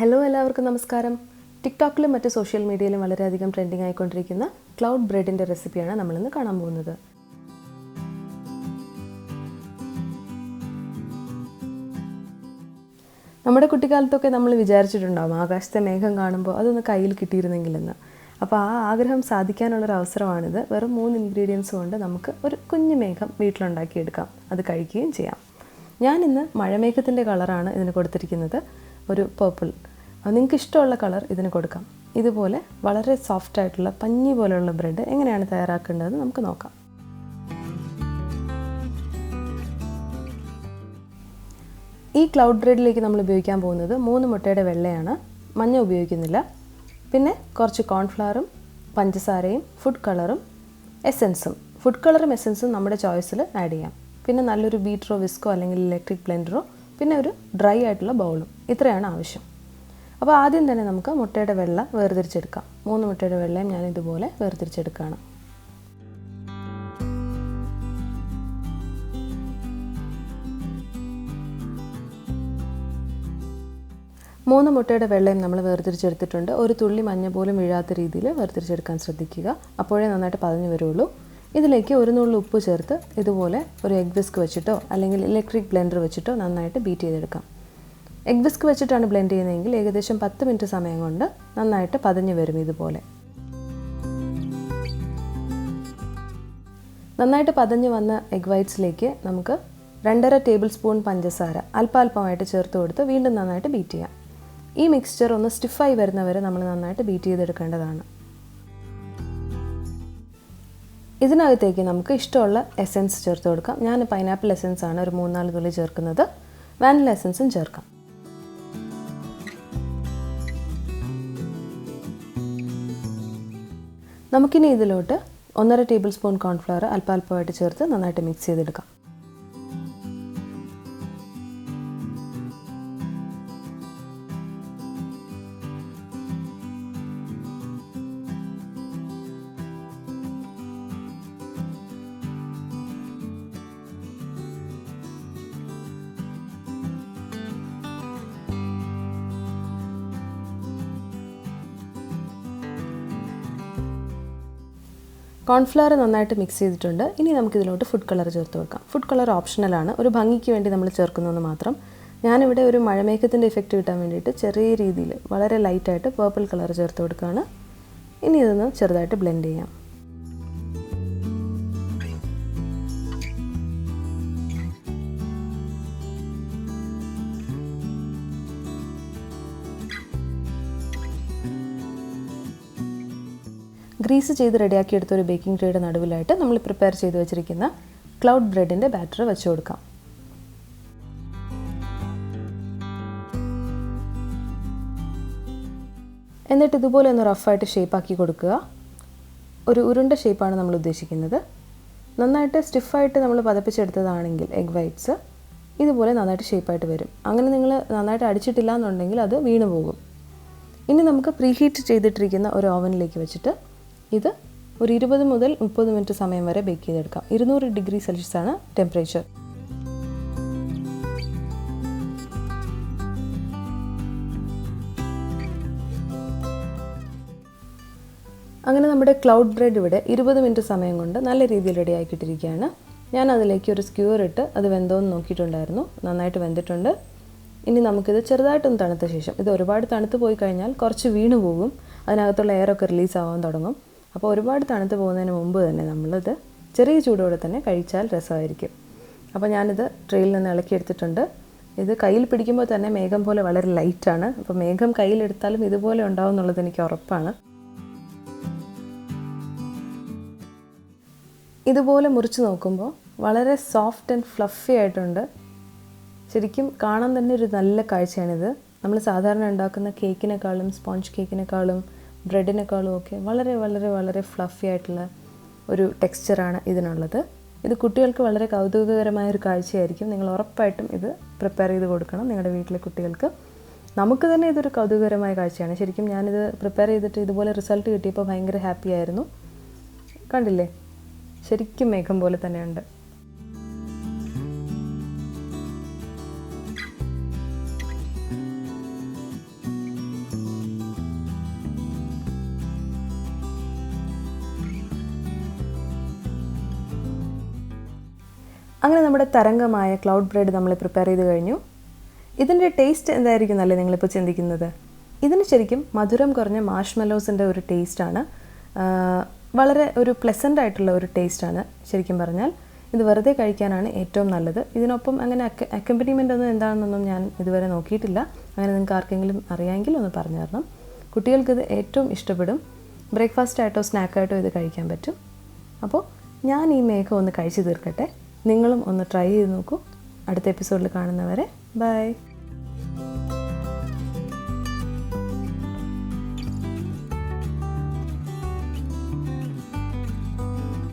Hello എല്ലാവർക്കും നമസ്കാരം. ടിക്ടോക്കിലും മറ്റ് സോഷ്യൽ മീഡിയയിലും വളരെയധികം ട്രെൻഡിങ് ആയിക്കൊണ്ടിരിക്കുന്ന ക്ലൗഡ് ബ്രെഡിൻ്റെ റെസിപ്പിയാണ് നമ്മളിന്ന് കാണാൻ പോകുന്നത്. നമ്മുടെ കുട്ടിക്കാലത്തൊക്കെ നമ്മൾ വിചാരിച്ചിട്ടുണ്ടാകും ആകാശത്തെ മേഘം കാണുമ്പോൾ അതൊന്ന് കയ്യിൽ കിട്ടിയിരുന്നെങ്കിലെന്ന്. അപ്പോൾ ആ ആഗ്രഹം സാധിക്കാനുള്ളൊരു അവസരമാണിത്. വെറും 3 ഇൻഗ്രീഡിയൻസ് കൊണ്ട് നമുക്ക് ഒരു കുഞ്ഞു മേഘം വീട്ടിലുണ്ടാക്കിയെടുക്കാം, അത് കഴിക്കുകയും ചെയ്യാം. ഞാനിന്ന് മഴമേഘത്തിൻ്റെ കളറാണ് ഇതിന് കൊടുത്തിരിക്കുന്നത്, ഒരു പർപ്പിൾ. നിങ്ങൾക്ക് ഇഷ്ടമുള്ള കളർ ഇതിന് കൊടുക്കാം. ഇതുപോലെ വളരെ സോഫ്റ്റ് ആയിട്ടുള്ള പഞ്ഞി പോലെയുള്ള ബ്രെഡ് എങ്ങനെയാണ് തയ്യാറാക്കേണ്ടതെന്ന് നമുക്ക് നോക്കാം. ഈ ക്ലൗഡ് ബ്രെഡിലേക്ക് നമ്മൾ ഉപയോഗിക്കാൻ പോകുന്നത് 3 മുട്ടയുടെ വെള്ളയാണ്, മഞ്ഞ ഉപയോഗിക്കുന്നില്ല. പിന്നെ കുറച്ച് കോൺഫ്ലവറും പഞ്ചസാരയും ഫുഡ് കളറും എസെൻസും. ഫുഡ് കളറും എസെൻസും നമ്മുടെ ചോയ്സിൽ ആഡ് ചെയ്യാം. പിന്നെ നല്ലൊരു ബീറ്ററോ വിസ്കോ അല്ലെങ്കിൽ ഇലക്ട്രിക് ബ്ലെൻഡറോ, പിന്നെ ഒരു ഡ്രൈ ആയിട്ടുള്ള ബൗളും. ഇത്രയാണ് ആവശ്യം. അപ്പോൾ ആദ്യം തന്നെ നമുക്ക് മുട്ടയുടെ വെള്ള വേർതിരിച്ചെടുക്കാം. 3 മുട്ടയുടെ വെള്ളയും ഞാൻ ഇതുപോലെ വേർതിരിച്ചെടുക്കുകയാണ്. മൂന്ന് മുട്ടയുടെ വെള്ളയും നമ്മൾ വേർതിരിച്ചെടുത്തിട്ടുണ്ട്. ഒരു തുള്ളി മഞ്ഞ പോലും വീഴാത്ത രീതിയിൽ വേർതിരിച്ചെടുക്കാൻ ശ്രദ്ധിക്കുക, അപ്പോഴേ നന്നായിട്ട് പതഞ്ഞു വരുള്ളൂ. ഇതിലേക്ക് ഒരു നുള്ളി ഉപ്പ് ചേർത്ത് ഇതുപോലെ ഒരു എഗ് വിസ്ക് വെച്ചിട്ടോ അല്ലെങ്കിൽ ഇലക്ട്രിക് ബ്ലെൻഡർ വെച്ചിട്ടോ നന്നായിട്ട് ബീറ്റ് ചെയ്തെടുക്കാം. എഗ് വിസ്ക് വെച്ചിട്ടാണ് ബ്ലെൻഡ് ചെയ്യുന്നതെങ്കിൽ ഏകദേശം 10 മിനിറ്റ് സമയം കൊണ്ട് നന്നായിട്ട് പതഞ്ഞു വരും. ഇതുപോലെ നന്നായിട്ട് പതഞ്ഞു വന്ന എഗ് വൈറ്റ്സിലേക്ക് നമുക്ക് 2.5 ടേബിൾ സ്പൂൺ പഞ്ചസാര അല്പാൽപമായിട്ട് ചേർത്ത് കൊടുത്ത് വീണ്ടും നന്നായിട്ട് ബീറ്റ് ചെയ്യാം. ഈ മിക്സ്ചർ ഒന്ന് സ്റ്റിഫായി വരുന്നവരെ നമ്മൾ നന്നായിട്ട് ബീറ്റ് ചെയ്തെടുക്കേണ്ടതാണ്. ഇതിനകത്തേക്ക് നമുക്ക് ഇഷ്ടമുള്ള എസെൻസ് ചേർത്ത് കൊടുക്കാം. ഞാൻ പൈനാപ്പിൾ എസെൻസ് ആണ് ഒരു 3-4 തുള്ളി ചേർക്കുന്നത്. വാനില എസെൻസും ചേർക്കാം. നമുക്കിനി ഇതിലോട്ട് 1.5 ടേബിൾ സ്പൂൺ കോൺഫ്ലവർ അല്പാൽപമായിട്ട് ചേർത്ത് നന്നായിട്ട് മിക്സ് ചെയ്തെടുക്കാം. കോൺഫ്ലവർ നന്നായിട്ട് മിക്സ് ചെയ്തിട്ടുണ്ട്. ഇനി നമുക്കിതിലോട്ട് ഫുഡ് കളർ ചേർത്ത് കൊടുക്കാം. ഫുഡ് കളർ ഓപ്ഷണലാണ്, ഒരു ഭംഗിക്ക് വേണ്ടി നമ്മൾ ചേർക്കുന്നതെന്ന് മാത്രം. ഞാനിവിടെ ഒരു മഴമേഘത്തിൻ്റെ ഇഫക്റ്റ് കിട്ടാൻ വേണ്ടിയിട്ട് ചെറിയ രീതിയിൽ വളരെ ലൈറ്റായിട്ട് പർപ്പിൾ കളർ ചേർത്ത് കൊടുക്കുകയാണ്. ഇനി ഇതൊന്ന് ചെറുതായിട്ട് ബ്ലെൻഡ് ചെയ്യാം. ഗ്രീസ് ചെയ്ത് റെഡിയാക്കി എടുത്ത ഒരു ബേക്കിംഗ് ട്രേയുടെ നടുവിലായിട്ട് നമ്മൾ പ്രിപ്പയർ ചെയ്ത് വെച്ചിരിക്കുന്ന ക്ലൗഡ് ബ്രെഡിൻ്റെ ബാറ്റർ വെച്ച് കൊടുക്കാം. എന്നിട്ട് ഇതുപോലെ ഒന്ന് റഫായിട്ട് ഷേപ്പാക്കി കൊടുക്കുക. ഒരു ഉരുണ്ട ഷേപ്പാണ് നമ്മൾ ഉദ്ദേശിക്കുന്നത്. നന്നായിട്ട് സ്റ്റിഫായിട്ട് നമ്മൾ പതപ്പിച്ചെടുത്തതാണെങ്കിൽ എഗ് വൈറ്റ്സ് ഇതുപോലെ നന്നായിട്ട് ഷേപ്പായിട്ട് വരും. അങ്ങനെ നിങ്ങൾ നന്നായിട്ട് അടിച്ചിട്ടില്ല എന്നുണ്ടെങ്കിൽ അത് വീണു പോകും. ഇനി നമുക്ക് പ്രീഹീറ്റ് ചെയ്തിട്ടിരിക്കുന്ന ഒരു ഓവനിലേക്ക് വെച്ചിട്ട് ഇത് ഒരു 20 മുതൽ 30 മിനിറ്റ് സമയം വരെ ബേക്ക് ചെയ്തെടുക്കാം. 200 ഡിഗ്രി സെൽഷ്യസ് ആണ് ടെമ്പറേച്ചർ. അങ്ങനെ നമ്മുടെ ക്ലൗഡ് ബ്രെഡ് ഇവിടെ 20 മിനിറ്റ് സമയം കൊണ്ട് നല്ല രീതിയിൽ റെഡി ആക്കിയിട്ടിരിക്കുകയാണ്. ഞാൻ അതിലേക്ക് ഒരു സ്ക്യൂർ ഇട്ട് അത് വെന്തോന്ന് നോക്കിയിട്ടുണ്ടായിരുന്നു. നന്നായിട്ട് വെന്തിട്ടുണ്ട്. ഇനി നമുക്കിത് ചെറുതായിട്ടൊന്ന് തണുത്ത ശേഷം, ഇത് ഒരുപാട് തണുത്ത് പോയി കഴിഞ്ഞാൽ കുറച്ച് വീണു പോകും, അതിനകത്തുള്ള എയറൊക്കെ റിലീസ് ആവാൻ തുടങ്ങും. അപ്പോൾ ഒരുപാട് തണുത്ത് പോകുന്നതിന് മുമ്പ് തന്നെ നമ്മളിത് ചെറിയ ചൂടോടെ തന്നെ കഴിച്ചാൽ രസമായിരിക്കും. അപ്പോൾ ഞാനിത് ട്രെയിൽ നിന്ന് ഇളക്കിയെടുത്തിട്ടുണ്ട്. ഇത് കയ്യിൽ പിടിക്കുമ്പോൾ തന്നെ മേഘം പോലെ വളരെ ലൈറ്റാണ്. അപ്പോൾ മേഘം കയ്യിലെടുത്താലും ഇതുപോലെ ഉണ്ടാവും എന്നുള്ളത് എനിക്ക് ഉറപ്പാണ്. ഇതുപോലെ മുറിച്ച് നോക്കുമ്പോൾ വളരെ സോഫ്റ്റ് ആൻഡ് ഫ്ലഫി ആയിട്ടുണ്ട്. ശരിക്കും കാണാൻ തന്നെ ഒരു നല്ല കാഴ്ചയാണിത്. നമ്മൾ സാധാരണ ഉണ്ടാക്കുന്ന കേക്കിനേക്കാളും സ്പോഞ്ച് കേക്കിനേക്കാളും ബ്രെഡിനേക്കാളും ഒക്കെ വളരെ വളരെ വളരെ ഫ്ലഫി ആയിട്ടുള്ള ഒരു ടെക്സ്ചറാണ് ഇതിനുള്ളത്. ഇത് കുട്ടികൾക്ക് വളരെ കൗതുകകരമായൊരു കാഴ്ചയായിരിക്കും. നിങ്ങൾ ഉറപ്പായിട്ടും ഇത് പ്രിപ്പയർ ചെയ്ത് കൊടുക്കണം നിങ്ങളുടെ വീട്ടിലെ കുട്ടികൾക്ക്. നമുക്ക് തന്നെ ഇതൊരു കൗതുകകരമായ കാഴ്ചയാണ്. ശരിക്കും ഞാനിത് പ്രിപ്പയർ ചെയ്തിട്ട് ഇതുപോലെ റിസൾട്ട് കിട്ടിയപ്പോൾ ഭയങ്കര ഹാപ്പി ആയിരുന്നു. കണ്ടില്ലേ, ശരിക്കും മേഘം പോലെ തന്നെയുണ്ട്. അങ്ങനെ നമ്മുടെ തരംഗമായ ക്ലൗഡ് ബ്രെഡ് നമ്മൾ പ്രിപ്പയർ ചെയ്ത് കഴിഞ്ഞു. ഇതിൻ്റെ ടേസ്റ്റ് എന്തായിരിക്കും എന്നല്ലേ നിങ്ങളിപ്പോൾ ചിന്തിക്കുന്നത്? ഇതിന് ശരിക്കും മധുരം കുറഞ്ഞ മാർഷ്മെലോസിൻ്റെ ഒരു ടേസ്റ്റാണ്. വളരെ ഒരു പ്ലസൻ്റ് ആയിട്ടുള്ള ഒരു ടേസ്റ്റാണ് ശരിക്കും പറഞ്ഞാൽ. ഇത് വെറുതെ കഴിക്കാനാണ് ഏറ്റവും നല്ലത്. ഇതിനൊപ്പം അങ്ങനെ അക്കമ്പനിമെൻ്റ് ഒന്നും എന്താണെന്നൊന്നും ഞാൻ ഇതുവരെ നോക്കിയിട്ടില്ല. അങ്ങനെ നിങ്ങൾക്ക് ആർക്കെങ്കിലും അറിയാമെങ്കിൽ ഒന്ന് പറഞ്ഞു തരണം. കുട്ടികൾക്കിത് ഏറ്റവും ഇഷ്ടപ്പെടും. ബ്രേക്ക്ഫാസ്റ്റ് ആയിട്ടോ സ്നാക്കായിട്ടോ ഇത് കഴിക്കാൻ പറ്റും. അപ്പോൾ ഞാൻ ഈ മേഘം ഒന്ന് കഴിച്ചു തീർക്കട്ടെ. നിങ്ങളും ഒന്ന് ട്രൈ ചെയ്ത് നോക്കൂ. അടുത്ത എപ്പിസോഡിൽ കാണുന്നവരെ ബൈ.